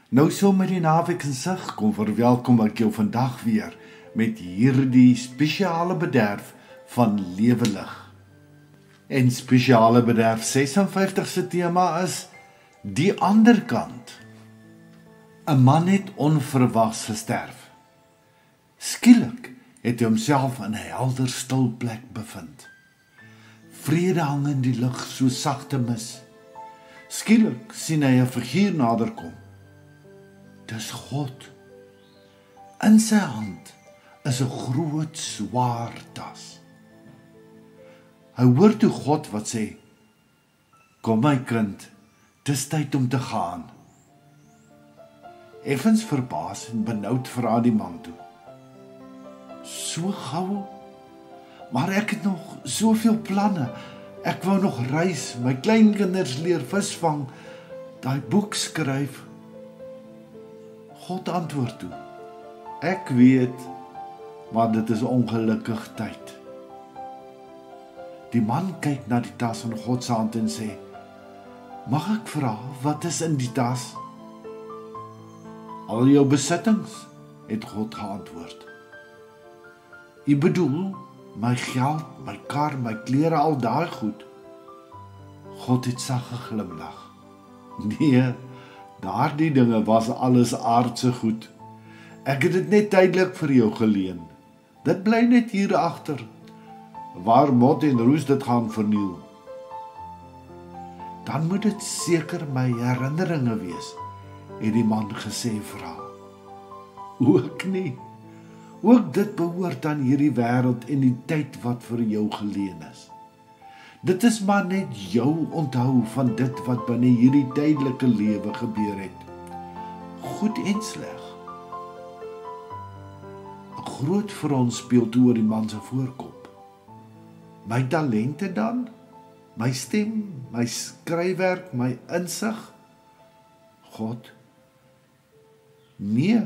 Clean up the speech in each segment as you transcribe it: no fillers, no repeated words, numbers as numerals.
Nou so met die naweek in sig, kom verwelkom ek jou vandag weer met hierdie spesiale bederf van Lewelig. En spesiale bederf 56 se tema is die ander kant. 'n Man het onverwags gesterf. Skielik het hy homself in 'n helder stil plek bevind. Vrede hang in die lug so sagte mis. Skielik sien hy 'n figuur naderkom. Dis God. In sy hand is 'n groot swaar tas. Hy hoor toe God wat sê: "Kom my kind, dis tyd om te gaan." Effens verbaas en benoud vra die man toe: "So gou? Maar ek het nog soveel planne. Ek wou nog reis, my kleinkinders leer visvang, daai boek skryf." God antwoord toe: "Ek weet, maar dit is ongelukkig tyd." Die man kyk na die tas in God se hand en sê: "Mag ek vra, wat is in die tas?" "Al jou besittings," het God geantwoord. "U bedoel, my geld, my kar, my klere, al daai goed?" God het sag geglimlag. "Nee, daardie dinge was alles aardse goed. Ek het dit net tydelik vir jou geleen. Dit bly net hier agter, waar mot en roes dit gaan verniel." "Dan moet dit seker my herinneringe wees," het die man gesê vra. "Ook nie. Ook dit behoort aan hierdie wêreld en die tyd wat vir jou geleen is. Dit is maar net jou onthou van dit wat binne hierdie tydelike lewe gebeur het. Goed en sleg." 'n Groot frons speel toe oor die man se voorkop. "My talente dan? My stem, my skryfwerk, my insig?" God: "Nee,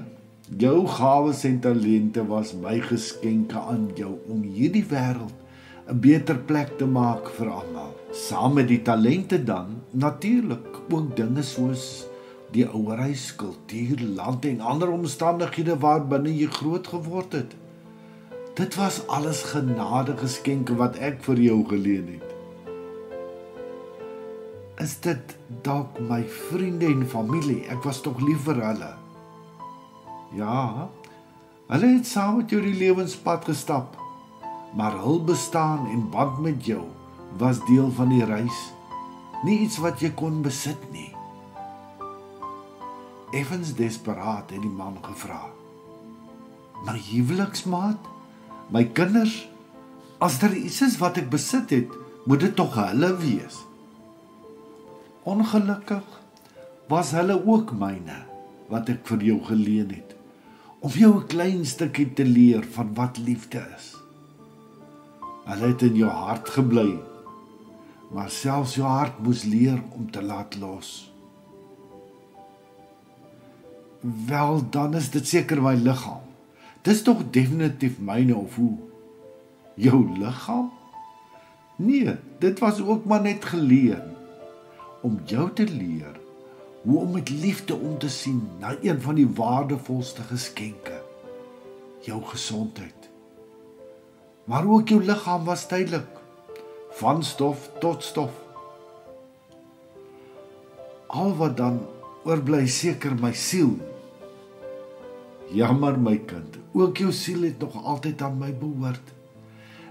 jou gawes en talente was my geskenke aan jou om hierdie wêreld 'n beter plek te maak vir almal. Saam met die talente dan, natuurlik, ook dinge soos die ouerhuis, kultuur, land en ander omstandighede waarbinne jy groot geword het. Dit was alles genade geskenke wat ek vir jou geleen het. Is dit dalk my vriende en familie? Ek was tog lief vir hulle." "Ja, hulle het saam met jou die lewenspad gestap, maar hul bestaan en band met jou was deel van die reis, nie iets wat jy kon besit nie." Effens desperaat het die man gevra: "My huweliksmaat, my kinders, as daar iets is wat ek besit het, moet dit tog hulle wees. Ongelukkig was hulle ook myne, wat ek vir jou geleen het, om jou 'n klein stukkie te leer van wat liefde is. Hulle het in jou hart gebly, maar selfs jou hart moes leer om te laat los." "Wel, dan is dit seker my liggaam. Dis tog definitief myne, of hoe?" "Jou liggaam? Nee, dit was ook maar net geleer, om jou te leer hoe om met liefde om te sien na een van die waardevolste geskenke, jou gesondheid. Maar ook jou liggaam was tydelik, van stof tot stof. Al wat dan oorbly seker my siel. Jammer my kind, ook jou siel het nog altyd aan my behoort.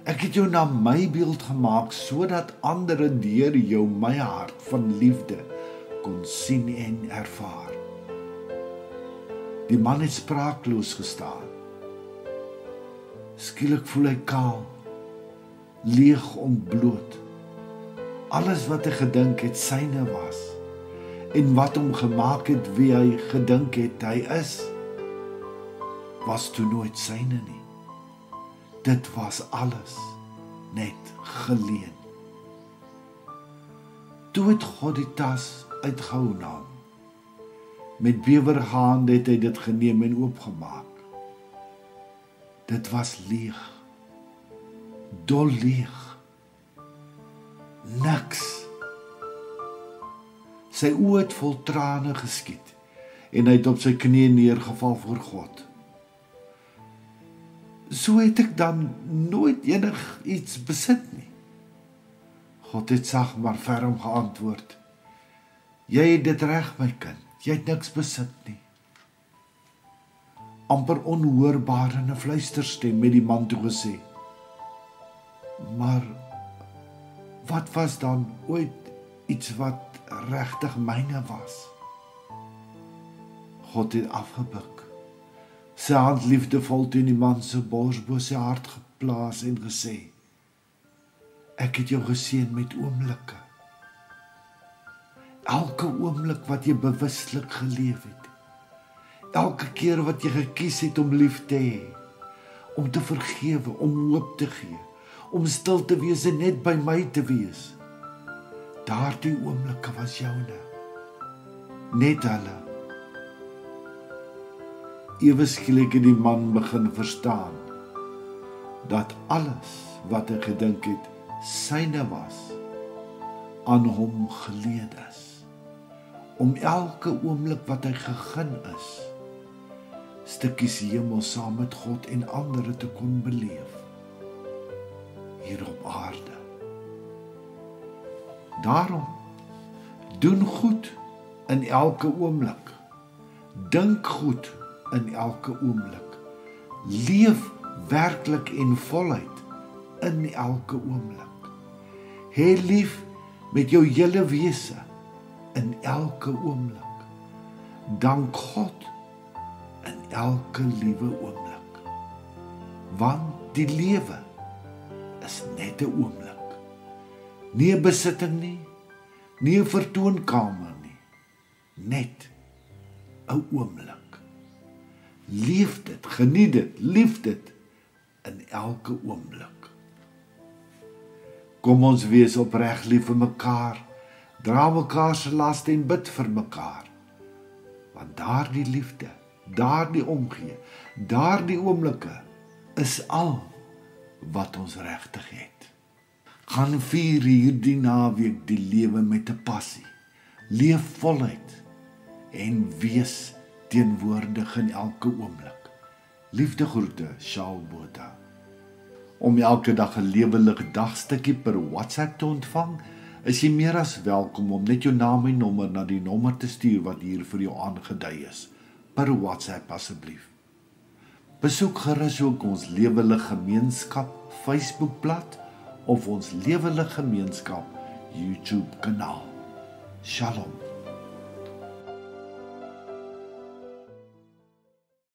Ek het jou na my beeld gemaak, sodat ander deur jou my hart van liefde kon sien en ervaar." Die man het spraakloos gestaan. Skielik voel hy kaal, leeg, ontbloot. Alles wat hy gedink het syne was, en wat hom gemaak het wie hy gedink het hy is, was toe nooit syne nie. Dit was alles net geleen. Toe het God die tas uitgehou na hom. Met bewerige hande het hy dit geneem en oopgemaak. Dit was leeg, dol leeg, niks. Sy oë het vol trane geskiet en hy het op sy knieë neergeval voor God. So het ek dan nooit iets besit nie. God het sag maar ferm geantwoord, jy het dit reg, my kind, jy het niks besit nie. Amper onhoorbaar in 'n fluisterstem met die man toe gesê, maar wat was dan ooit iets wat regtig myne was? God het afgebuk, sy hand liefdevol teen die man se bors bo sy hart geplaas en gesê, ek het jou geseën met oomblikke. Elke oomblik wat jy bewuslik geleef het, elke keer wat jy gekies het om lief te hê, om te vergewe, om hoop te gee, om stil te wees en net by my te wees, daardie oomblikke was joune, net hulle. Ewe skielik het die man begin verstaan, dat alles wat hy gedink het, syne was, aan hom geleed is, om elke oomblik wat hy gegun is, stukkies hemel saam met God en ander te kon beleef, hier op aarde. Daarom, doen goed in elke oomblik, dink goed in elke oomblik, leef werklik en voluit in elke oomblik, hê lief met jou hele wese in elke oomblik, dank God in elke liewe oomblik, want die lewe is net 'n oomblik, nie 'n besitting nie, nie 'n vertoonkamer nie, net 'n oomblik. Leef dit, geniet dit, lief dit in elke oomblik. Kom ons wees opreg lief vir mekaar, dra mekaar se las en bid vir mekaar, want daardie liefde, daardie omgee, daardie oomblikke is al wat ons regtig het. Gaan vier hierdie naweek die lewe met 'n passie, leef voluit en wees teenwoordig in elke oomblik. Liefde groete, Shaul Botha. Om elke dag 'n lewendige dagstukkie per WhatsApp te ontvang, is jy meer as welkom om net jou naam en nommer na die nommer te stuur wat hier vir jou aangedui is, per WhatsApp asseblief. Besoek gerus ook ons Lewelig Gemeenskap Facebookblad of ons Lewelig Gemeenskap YouTube kanaal. Shalom.